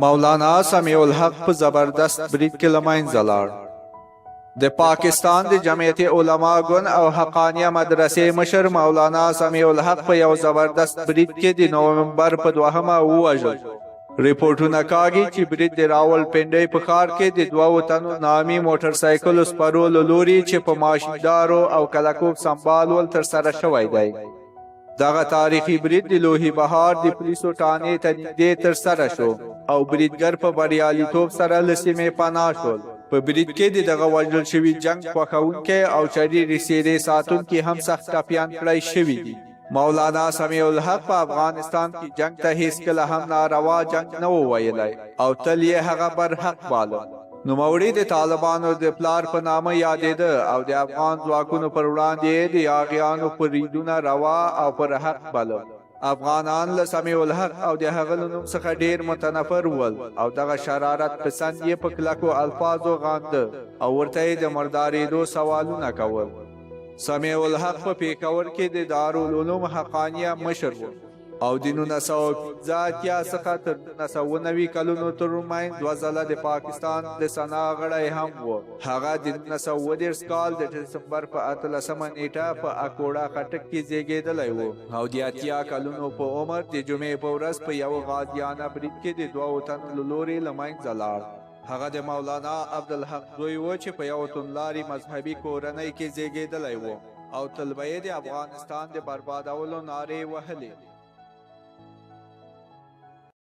مولانا سمیع الحق په زبردست برید کې له منځه لاړ. د پاکستان د جمیعت علما ګوند او حقانیه مدرسي مشر مولانا سمیع الحق په یو زبردست برید کې د نومبر په دوهمه ووژل. ریپورتونه کاږي چې برید د راولپنډۍ په ښار کې د دوو تنو نامي موټر سایکل سپرو له لوري چې په ماشیندارو او کلکوب سمبال ول ترسره شوی دی. دغه تاریخي برید د لوهي بهار د پولیسو ټانې ته نږدې ترسره شو او بریدګر په بریالیتوب سره له سیمې پناه شول. په برید کې د دغه وژل شوي جنګ خوښونکي او شریر څیرې ساتونکي هم سخت ټپیان کړای شوي دي. مولانا سمیع الحق په افغانستان کې جنگ ته هیڅکله هم ناروا جنگ نه و ویلی او تل یې هغه برحق باله. نوموړي د طالبانو د پلار په نامه یادېده او د افغان ځواکونو پر وړاندې د یاغیانو بریدونه روا او پر حق باله. افغانان له سمیع الحق او د هغه له نوم څخه ډېر متنفر ول او دغه شرارت پسند یې په کلکو الفاظو غانده او ورته یې د مردارېدو سوالونه کول. سمیع الحق په پیښور کې د دارالعلوم حقانیه مشر و او د 1915 څخه تر 1990 کلونو ترمنځ دوه ځله د پاکستان د سنا غړی هم و. هغه د 1930 کال د دسمبر په 18 نیټه په اکوړه خټک کې زیږېدلی و او د 80 کلونو په عمر د جمعې په ورځ په یو غازیانه برید کې د دوو تنو له لورې له منځه لاړ. هغه د مولانا عبدالحق زوی و چې په یو توندلاري مذهبي کورنۍ کې زیږېدلی و او تل به یې د افغانستان د بربادولو نارې وهلې.